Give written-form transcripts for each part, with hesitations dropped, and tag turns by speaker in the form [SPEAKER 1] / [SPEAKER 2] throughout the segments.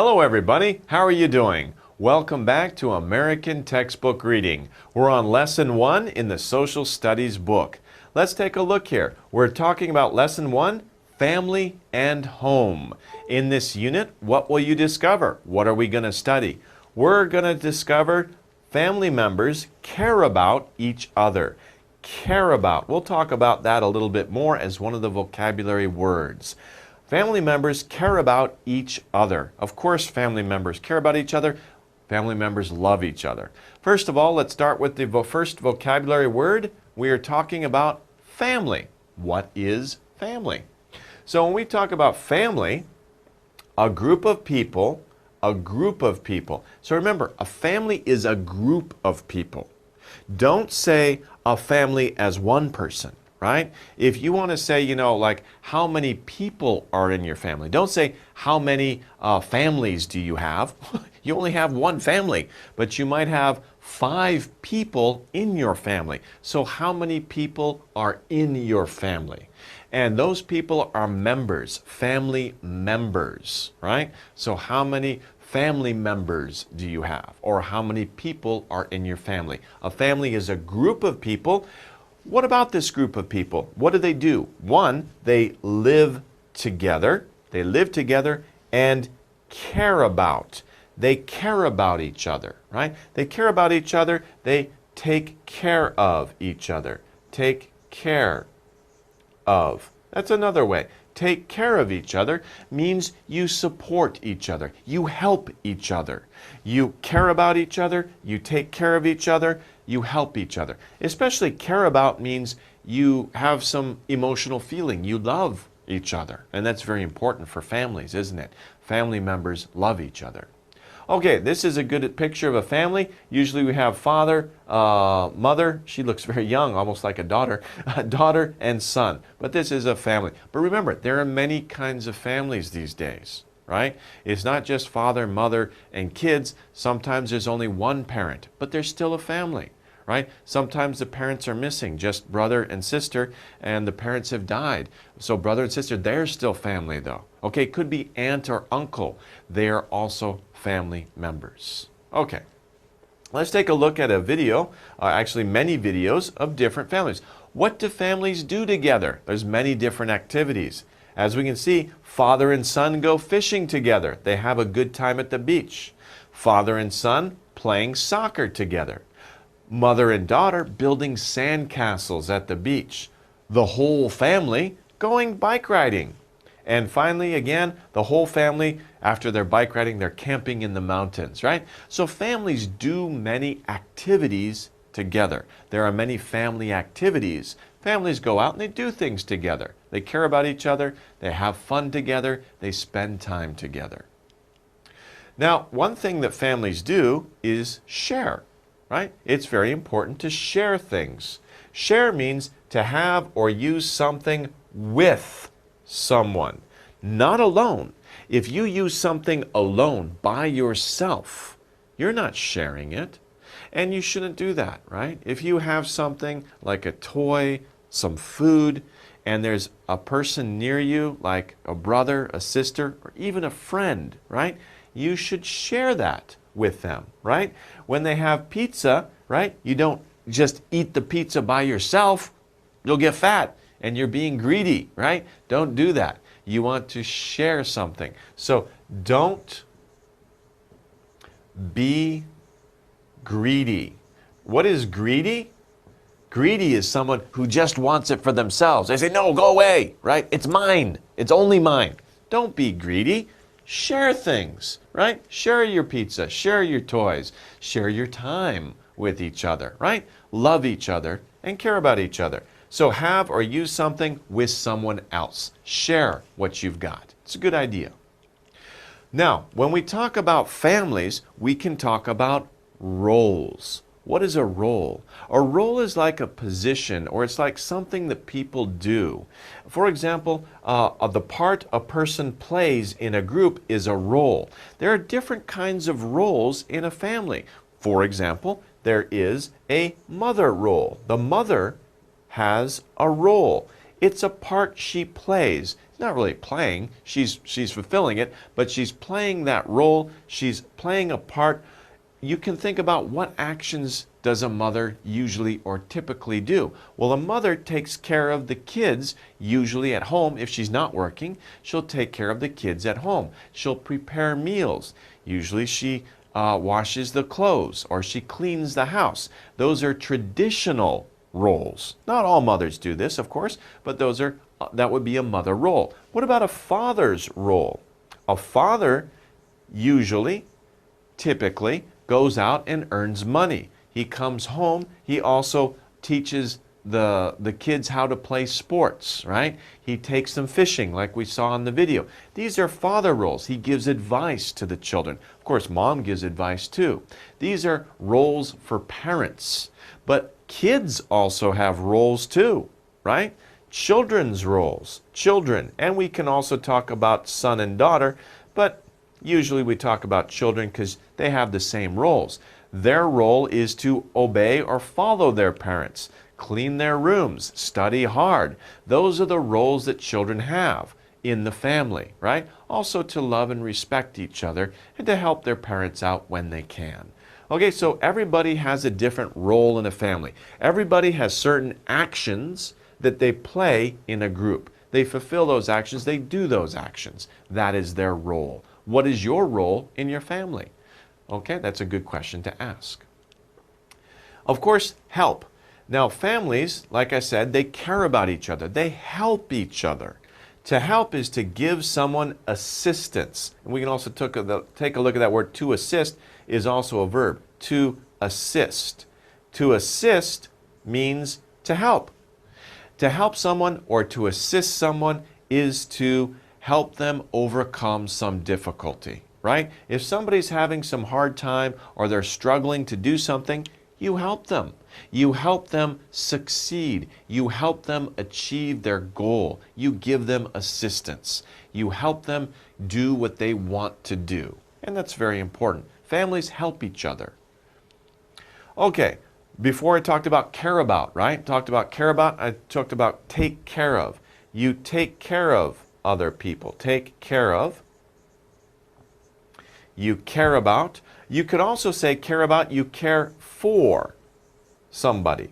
[SPEAKER 1] Hello everybody, how are you doing? Welcome back to American Textbook Reading. We're on Lesson 1 in the Social Studies book. Let's take a look here. We're talking about Lesson 1, Family and Home. In this unit, what will you discover? What are we going to study? We're going to discover family members care about each other. Care about. We'll talk about that a little bit more as one of the vocabulary words. Family members care about each other. Of course, family members care about each other. Family members love each other. First of all, let's start with the first vocabulary word. We are talking about family. What is family? So when we talk about family, a group of people. So remember, a family is a group of people. Don't say a family as one person, right? If you want to say, like how many people are in your family, don't say how many families do you have. You only have one family, but you might have 5 people in your family. So how many people are in your family? And those people are members, family members, right? So how many family members do you have? Or how many people are in your family? A family is a group of people. What about this group of people? What do? One, they live together. They live together and care about. They care about each other, right? They care about each other. They take care of each other. Take care of. That's another way. Take care of each other means you support each other. You help each other. You care about each other. You take care of each other. You help each other. Especially care about means you have some emotional feeling. You love each other. And that's very important for families, isn't it? Family members love each other. Okay, this is a good picture of a family. Usually we have father, mother. She looks very young, almost like a daughter. Daughter and son. But this is a family. But remember, there are many kinds of families these days, right? It's not just father, mother, and kids. Sometimes there's only one parent, but there's still a family, right? Sometimes the parents are missing, just brother and sister, and the parents have died. So brother and sister, they're still family though. Okay, it could be aunt or uncle. They are also family members. Okay, let's take a look at a video, actually many videos of different families. What do families do together? There's many different activities. As we can see, father and son go fishing together. They have a good time at the beach. Father and son playing soccer together. Mother and daughter building sandcastles at the beach. The whole family going bike riding. And finally, again, the whole family, after their bike riding, they're camping in the mountains, right? So families do many activities together. There are many family activities. Families go out and they do things together. They care about each other. They have fun together. They spend time together. Now, one thing that families do is share, right? It's very important to share things. Share means to have or use something with someone, not alone. If you use something alone by yourself, you're not sharing it, and you shouldn't do that, right? If you have something like a toy, some food, and there's a person near you, like a brother, a sister, or even a friend, right? You should share that with them, right? When they have pizza, right? You don't just eat the pizza by yourself. You'll get fat. And you're being greedy, right? Don't do that. You want to share something. So don't be greedy. What is greedy? Greedy is someone who just wants it for themselves. They say, no, go away, right? It's mine. It's only mine. Don't be greedy. Share things, right? Share your pizza. Share your toys. Share your time with each other, right? Love each other and care about each other. So have or use something with someone else. Share what you've got. It's a good idea. Now, when we talk about families, we can talk about roles. What is a role? A role is like a position, or it's like something that people do. For example, the part a person plays in a group is a role. There are different kinds of roles in a family. For example, there is a mother role. The mother has a role. It's a part she plays. It's not really playing. She's fulfilling it, but she's playing that role. She's playing a part. You can think about what actions does a mother usually or typically do? Well, a mother takes care of the kids usually at home. If she's not working, she'll take care of the kids at home. She'll prepare meals. Usually she washes the clothes or she cleans the house. Those are traditional roles. Not all mothers do this, of course, but that would be a mother role. What about a father's role? A father usually, typically, goes out and earns money. He comes home. He also teaches the kids how to play sports, right? He takes them fishing like we saw in the video. These are father roles. He gives advice to the children. Of course, mom gives advice too. These are roles for parents. But kids also have roles too, right? Children's roles, children. And we can also talk about son and daughter, but usually we talk about children because they have the same roles. Their role is to obey or follow their parents, clean their rooms, study hard. Those are the roles that children have in the family, right? Also to love and respect each other and to help their parents out when they can. Okay, so everybody has a different role in a family. Everybody has certain actions that they play in a group. They fulfill those actions, they do those actions. That is their role. What is your role in your family? Okay, that's a good question to ask. Of course, help. Now, families, like I said, they care about each other. They help each other. To help is to give someone assistance. And we can also take a look at that word. To assist is also a verb. To assist. To assist means to help. To help someone or to assist someone is to help them overcome some difficulty, right? If somebody's having some hard time or they're struggling to do something, you help them. You help them succeed. You help them achieve their goal. You give them assistance. You help them do what they want to do. And that's very important. Families help each other. Okay, before I talked about care about, right? I talked about take care of. You take care of other people. Take care of. You care about. You could also say care about, you care for somebody.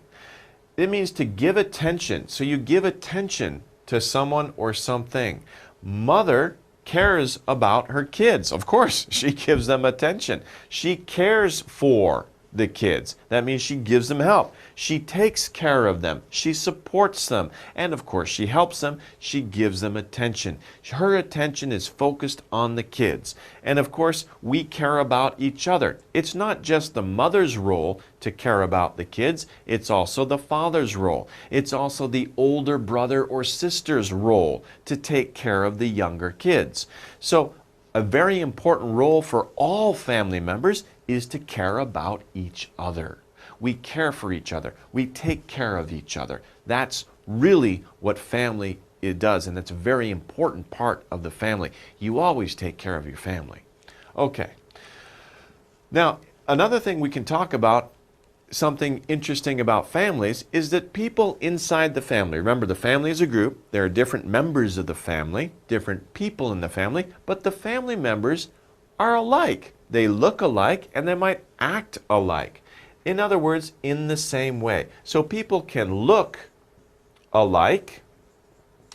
[SPEAKER 1] It means to give attention. So you give attention to someone or something. Mother cares about her kids. Of course, she gives them attention. She cares for the kids. That means she gives them help. She takes care of them. She supports them. And of course, she helps them. She gives them attention. Her attention is focused on the kids. And of course, we care about each other. It's not just the mother's role to care about the kids. It's also the father's role. It's also the older brother or sister's role to take care of the younger kids. So a very important role for all family members is to care about each other. We care for each other. We take care of each other. That's really what family does, and that's a very important part of the family. You always take care of your family. Okay. Now, another thing we can talk about, something interesting about families, is that people inside the family, remember the family is a group, there are different members of the family, different people in the family, but the family members are alike. They look alike and they might act alike. In other words, in the same way. So people can look alike.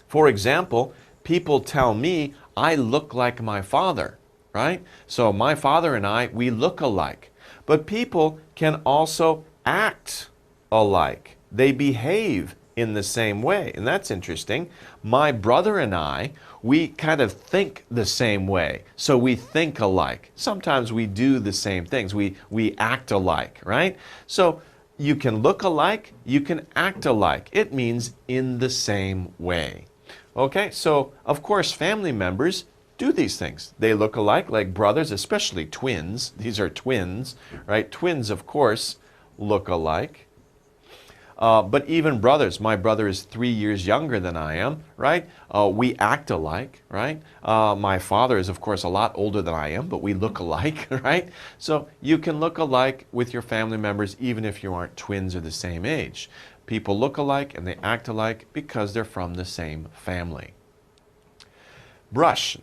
[SPEAKER 1] For example, people tell me I look like my father, right? So my father and I, we look alike. But people can also act alike. They behave in the same way, and that's interesting. My brother and I, we kind of think the same way, so we think alike. Sometimes we do the same things. We act alike, right? So you can look alike, you can act alike. It means in the same way. Okay, so of course family members do these things. They look alike, like brothers, especially twins. These are twins, right? Twins, of course, look alike. But even brothers, my brother is 3 years younger than I am, right? We act alike, right? My father is, of course, a lot older than I am, but we look alike, right? So you can look alike with your family members even if you aren't twins or the same age. People look alike and they act alike because they're from the same family. Brush.